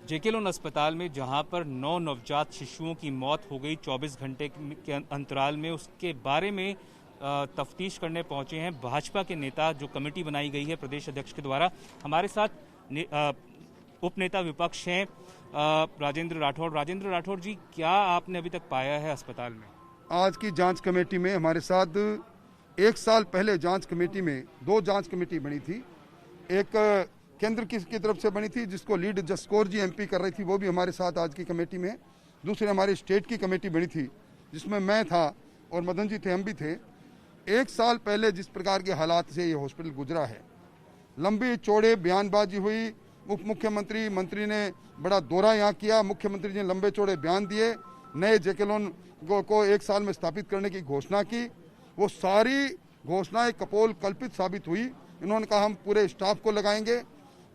जेके loan अस्पताल में जहां पर 9 नवजात शिशुओं की मौत हो गई 24 घंटे के अंतराल में, उसके बारे में तफ्तीश करने पहुंचे हैं भाजपा के नेता, जो कमेटी बनाई गई है प्रदेश अध्यक्ष के द्वारा। हमारे साथ उप नेता विपक्ष हैं राजेंद्र राठौड़। राजेंद्र राठौड़ जी, क्या आपने अभी तक पाया है अस्पताल में? आज की जांच कमेटी में हमारे साथ 1 साल पहले जांच कमेटी में 2 जांच कमेटी बनी थी। एक केंद्र की तरफ से बनी थी जिसको लीड जसकौर जी एमपी कर रही थी, वो भी हमारे साथ आज की कमेटी में। दूसरी हमारी स्टेट की कमेटी बनी थी जिसमें मैं था और मदन जी थे, हम भी थे। 1 साल पहले जिस प्रकार के हालात से ये हॉस्पिटल गुजरा है, लंबी चौड़े बयानबाजी हुई, उप मुख्यमंत्री मंत्री ने बड़ा दौरा यहाँ किया, मुख्यमंत्री जी ने लंबे चौड़े बयान दिए, नए जेके लोन को 1 साल में स्थापित करने की घोषणा की। वो सारी घोषणाएं कपोल कल्पित साबित हुई। इन्होंने कहा हम पूरे स्टाफ को लगाएंगे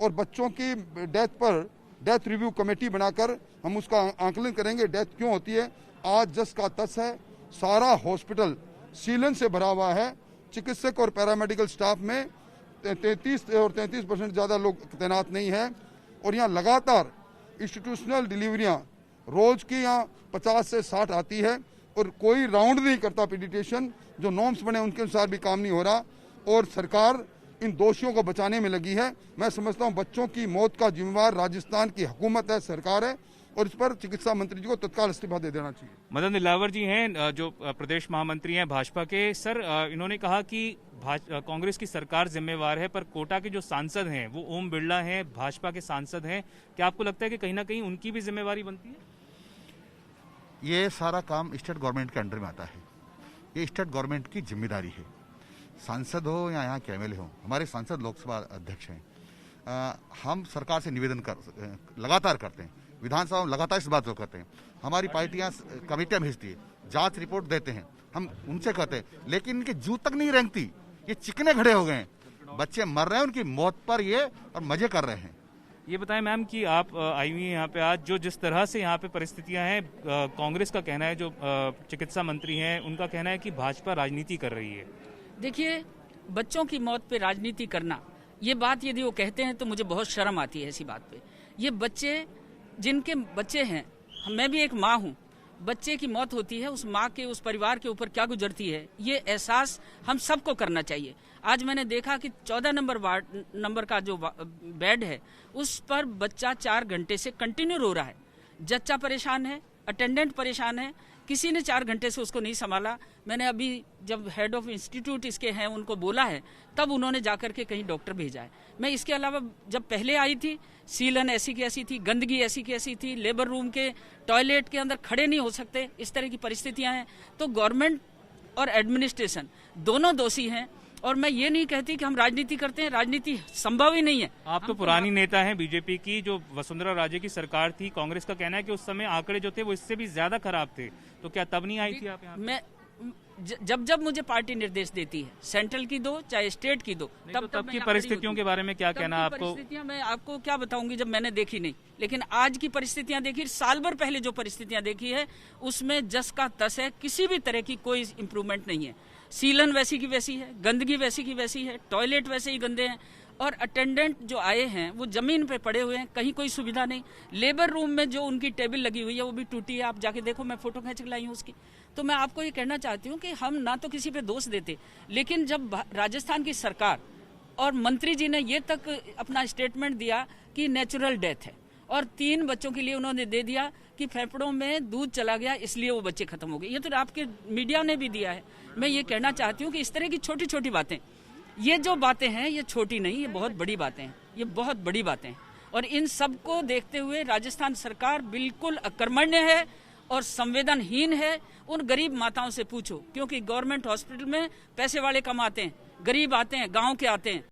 और बच्चों की डेथ रिव्यू कमेटी बनाकर हम उसका आंकलन करेंगे, डेथ क्यों होती है। आज जस का तस है, सारा हॉस्पिटल सीलन से भरा हुआ है। चिकित्सक और पैरामेडिकल स्टाफ में 33% ज़्यादा लोग तैनात नहीं है और यहाँ लगातार इंस्टीट्यूशनल डिलीवरियाँ रोज की यहाँ 50 से 60 आती है और कोई राउंड नहीं करता पीडियाट्रिशियन। जो नॉर्म्स बने उनके अनुसार भी काम नहीं हो रहा और सरकार इन दोषियों को बचाने में लगी है। मैं समझता हूं बच्चों की मौत का जिम्मेवार राजस्थान की हुकूमत है, सरकार है, और इस पर चिकित्सा मंत्री जी को तत्काल इस्तीफा दे देना चाहिए। मदन दिलावर जी हैं जो प्रदेश महामंत्री हैं भाजपा के। सर, इन्होंने कहा कि कांग्रेस की सरकार जिम्मेवार है, पर कोटा के जो सांसद हैं वो ओम बिरला हैं, भाजपा के सांसद हैं। क्या आपको लगता है कि कहीं ना कहीं उनकी भी जिम्मेवारी बनती है? ये सारा काम स्टेट गवर्नमेंट के अंडर में आता है, ये स्टेट गवर्नमेंट की जिम्मेदारी है। सांसद हो या यहाँ के एमएलए हो, हमारे सांसद लोकसभा अध्यक्ष हैं। हम सरकार से निवेदन लगातार करते हैं, विधानसभा में लगातार इस बात को करते हैं। हमारी पार्टियां कमेटियां भेजती है, जांच रिपोर्ट देते हैं, हम उनसे कहते हैं, लेकिन इनके जू तक नहीं रेंगती। ये चिकने खड़े हो गए हैं, बच्चे मर रहे हैं उनकी मौत पर ये और मजे कर रहे हैं। ये बताएं मैम कि आप आई हुई हैं यहाँ पे आज, जो जिस तरह से यहाँ पे परिस्थितियां हैं, कांग्रेस का कहना है, जो चिकित्सा मंत्री हैं उनका कहना है कि भाजपा राजनीति कर रही है। देखिए, बच्चों की मौत पे राजनीति करना, ये बात यदि वो कहते हैं तो मुझे बहुत शर्म आती है ऐसी बात पे। ये बच्चे, जिनके बच्चे हैं, मैं भी एक माँ हूँ, बच्चे की मौत होती है, उस माँ के, उस परिवार के ऊपर क्या गुजरती है, ये एहसास हम सबको करना चाहिए। आज मैंने देखा कि 14 नंबर का जो बेड है उस पर बच्चा 4 घंटे से कंटिन्यू रो रहा है। जच्चा परेशान है, अटेंडेंट परेशान है, किसी ने 4 घंटे से उसको नहीं संभाला। मैंने अभी जब हेड ऑफ इंस्टीट्यूट इसके हैं उनको बोला है, तब उन्होंने जाकर के कहीं डॉक्टर भेजा है। मैं इसके अलावा जब पहले आई थी, सीलन ऐसी की ऐसी थी, गंदगी ऐसी की ऐसी थी, लेबर रूम के टॉयलेट के अंदर खड़े नहीं हो सकते, इस तरह की परिस्थितियां हैं। तो गवर्नमेंट और एडमिनिस्ट्रेशन दोनों दोषी हैं। और मैं ये नहीं कहती कि हम राजनीति करते हैं, राजनीति संभव ही नहीं है। आप तो पुरानी नेता हैं बीजेपी की, जो वसुंधरा राजे की सरकार थी। कांग्रेस का कहना है कि उस समय आंकड़े जो थे वो इससे भी ज्यादा खराब थे, तो क्या तब नहीं आई थी आप यहाँ? मैं जब मुझे पार्टी निर्देश देती है, सेंट्रल की दो चाहे स्टेट की दो, तब की परिस्थितियों के बारे में क्या कहना आपको? परिस्थितियां मैं आपको क्या बताऊंगी जब मैंने देखी नहीं, लेकिन आज की परिस्थितियां देखी, साल भर पहले जो परिस्थितियां देखी है उसमें जस का तस है, किसी भी तरह की कोई इम्प्रूवमेंट नहीं है। सीलन वैसी की वैसी है, गंदगी वैसी की वैसी है, टॉयलेट वैसे ही गंदे हैं, और अटेंडेंट जो आए हैं वो जमीन पे पड़े हुए हैं, कहीं कोई सुविधा नहीं। लेबर रूम में जो उनकी टेबल लगी हुई है वो भी टूटी है, आप जाके देखो, मैं फोटो खींच के लाई हूँ उसकी। तो मैं आपको ये कहना चाहती हूँ कि हम ना तो किसी पे दोष देते, लेकिन जब राजस्थान की सरकार और मंत्री जी ने ये तक अपना स्टेटमेंट दिया कि नेचुरल डेथ है, और 3 बच्चों के लिए उन्होंने दे दिया कि फेफड़ों में दूध चला गया इसलिए वो बच्चे खत्म हो गए, ये तो आपके मीडिया ने भी दिया है। मैं ये कहना चाहती हूँ कि इस तरह की छोटी छोटी बातें, ये जो बातें हैं ये छोटी नहीं, ये बहुत बड़ी बातें हैं, ये बहुत बड़ी बातें हैं। और इन सबको देखते हुए राजस्थान सरकार बिल्कुल अकर्मण्य है और संवेदनहीन है। उन गरीब माताओं से पूछो, क्योंकि गवर्नमेंट हॉस्पिटल में पैसे वाले कम आते हैं, गरीब आते हैं, गांव के आते हैं।